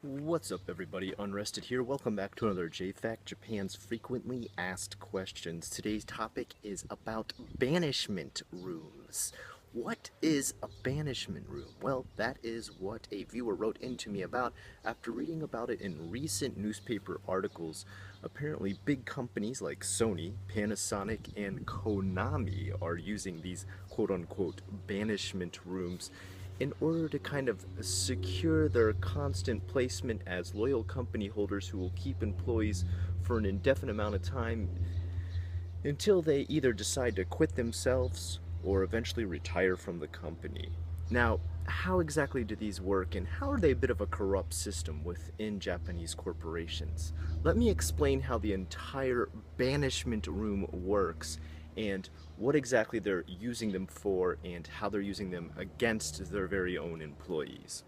What's up, everybody? Unrested here. Welcome back to another JFAQ, Japan's frequently asked questions. Today's topic is about banishment rooms. What is a banishment room? Well, that is what a viewer wrote into me about after reading about it in recent newspaper articles. Apparently, big companies like Sony, Panasonic, and Konami are using these quote-unquote banishment rooms in order to kind of secure their constant placement as loyal company holders who will keep employees for an indefinite amount of time until they either decide to quit themselves or eventually retire from the company. Now, how exactly do these work, and how are they a bit of a corrupt system within Japanese corporations? Let me explain how the entire banishment room works and what exactly they're using them for and how they're using them against their very own employees.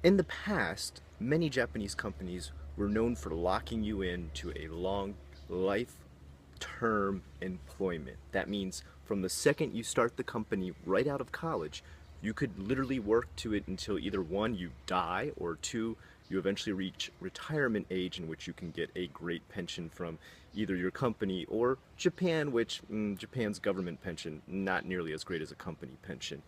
In the past, many Japanese companies were known for locking you into a long life-term employment. That means from the second you start the company right out of college, you could literally work to it until either one, you die, or two, you eventually reach retirement age in which you can get a great pension from either your company or Japan, which Japan's government pension, not nearly as great as a company pension.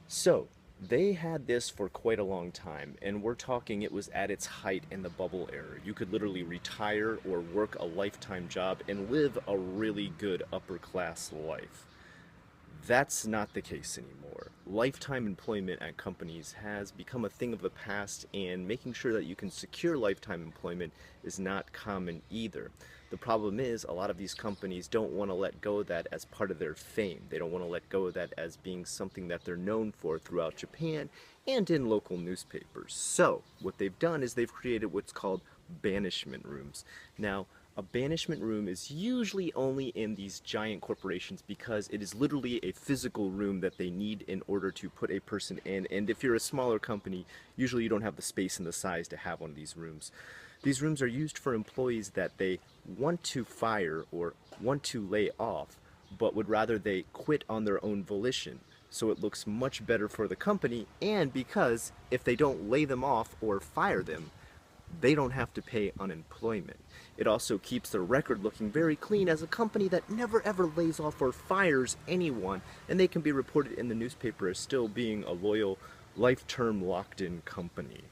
So, they had this for quite a long time, and we're talking it was at its height in the bubble era. You could literally retire or work a lifetime job and live a really good upper class life. That's not the case anymore. Lifetime employment at companies has become a thing of the past, and making sure that you can secure lifetime employment is not common either. The problem is a lot of these companies don't want to let go of that as part of their fame. They don't want to let go of that as being something that they're known for throughout Japan and in local newspapers. So, what they've done is they've created what's called banishment rooms. Now, a banishment room is usually only in these giant corporations because it is literally a physical room that they need in order to put a person in. And if you're a smaller company, usually you don't have the space and the size to have one of these rooms. These rooms are used for employees that they want to fire or want to lay off, but would rather they quit on their own volition. So it looks much better for the company, and because if they don't lay them off or fire them, they don't have to pay unemployment. It also keeps their record looking very clean as a company that never ever lays off or fires anyone, and they can be reported in the newspaper as still being a loyal, life-term locked-in company.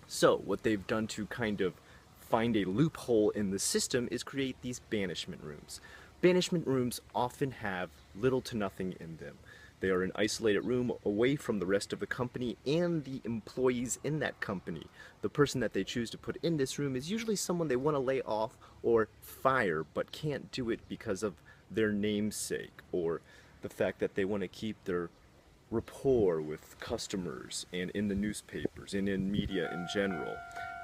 So what they've done to kind of find a loophole in the system is create these banishment rooms. Banishment rooms often have little to nothing in them. They are an isolated room away from the rest of the company and the employees in that company. The person that they choose to put in this room is usually someone they want to lay off or fire, but can't do it because of their namesake or the fact that they want to keep their rapport with customers and in the newspapers and in media in general.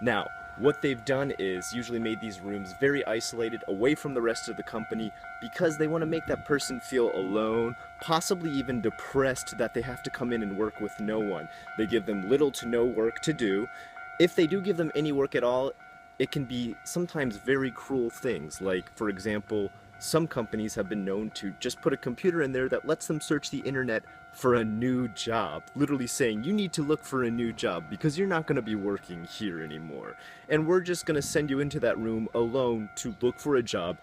Now, what they've done is usually made these rooms very isolated, away from the rest of the company, because they want to make that person feel alone, possibly even depressed that they have to come in and work with no one. They give them little to no work to do. If they do give them any work at all, it can be sometimes very cruel things, like, for example, some companies have been known to just put a computer in there that lets them search the internet for a new job. Literally saying, you need to look for a new job because you're not going to be working here anymore. And we're just going to send you into that room alone to look for a job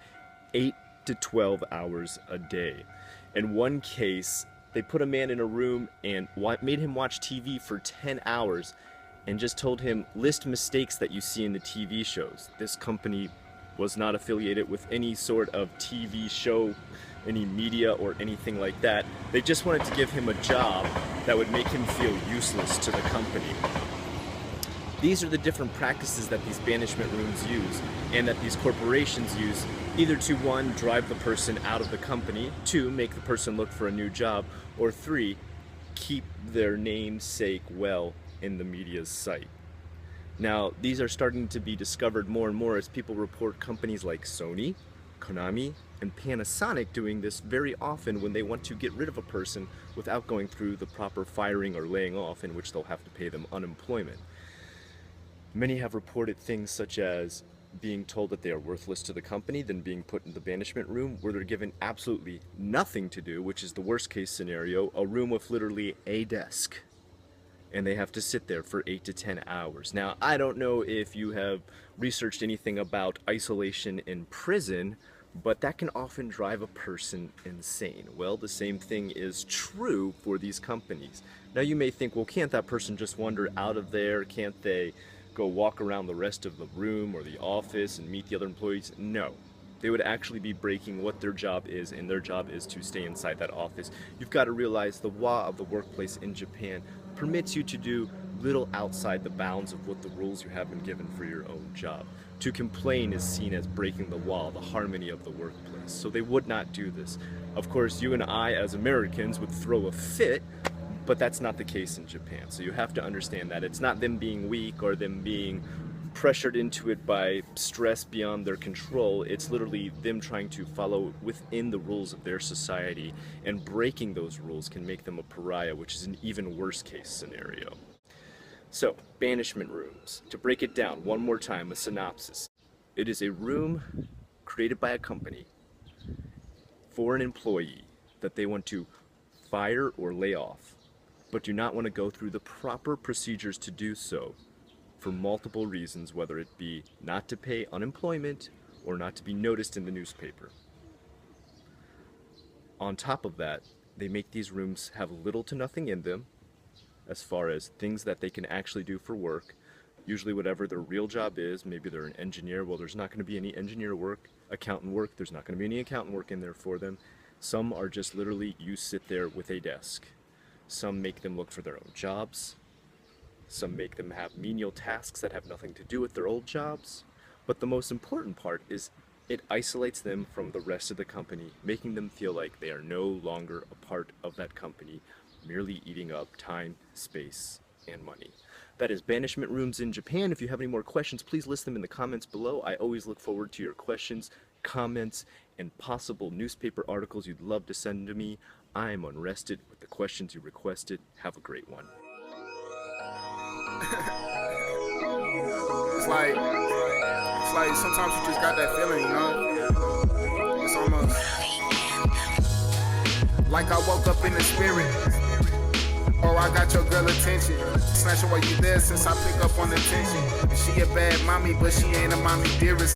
8 to 12 hours a day. In one case, they put a man in a room and made him watch TV for 10 hours and just told him, list mistakes that you see in the TV shows. This company was not affiliated with any sort of TV show, any media, or anything like that. They just wanted to give him a job that would make him feel useless to the company. These are the different practices that these banishment rooms use, and that these corporations use, either to, one, drive the person out of the company, two, make the person look for a new job, or three, keep their namesake well in the media's sight. Now, these are starting to be discovered more and more as people report companies like Sony, Konami, and Panasonic doing this very often when they want to get rid of a person without going through the proper firing or laying off, in which they'll have to pay them unemployment. Many have reported things such as being told that they are worthless to the company, then being put in the banishment room where they're given absolutely nothing to do, which is the worst case scenario, a room with literally a desk and they have to sit there for 8 to 10 hours. Now, I don't know if you have researched anything about isolation in prison, but that can often drive a person insane. Well, the same thing is true for these companies. Now, you may think, well, can't that person just wander out of there? Can't they go walk around the rest of the room or the office and meet the other employees? No. They would actually be breaking what their job is, and their job is to stay inside that office. You've got to realize the law of the workplace in Japan permits you to do little outside the bounds of what the rules you have been given for your own job. To complain is seen as breaking the law, the harmony of the workplace. So they would not do this. Of course, you and I as Americans would throw a fit, but that's not the case in Japan. So you have to understand that it's not them being weak or them being pressured into it by stress beyond their control. It's literally them trying to follow within the rules of their society, and breaking those rules can make them a pariah, which is an even worse case scenario. So, banishment rooms. To break it down one more time, a synopsis. It is a room created by a company for an employee that they want to fire or lay off, but do not want to go through the proper procedures to do so for multiple reasons, whether it be not to pay unemployment or not to be noticed in the newspaper. On top of that, they make these rooms have little to nothing in them as far as things that they can actually do for work. Usually whatever their real job is, maybe they're an engineer, well, there's not going to be any engineer work. Accountant work, there's not going to be any accountant work in there for them. Some are just literally, you sit there with a desk. Some make them look for their own jobs. Some make them have menial tasks that have nothing to do with their old jobs. But the most important part is it isolates them from the rest of the company, making them feel like they are no longer a part of that company, merely eating up time, space, and money. That is Banishment Rooms in Japan. If you have any more questions, please list them in the comments below. I always look forward to your questions, comments, and possible newspaper articles you'd love to send to me. I am unrested with the questions you requested. Have a great one. It's like sometimes you just got that feeling, you know? It's almost like I woke up in the spirit. Oh, I got your girl attention. Snatch her while you there since I pick up on the tension. She a bad mommy, but she ain't a mommy dearest.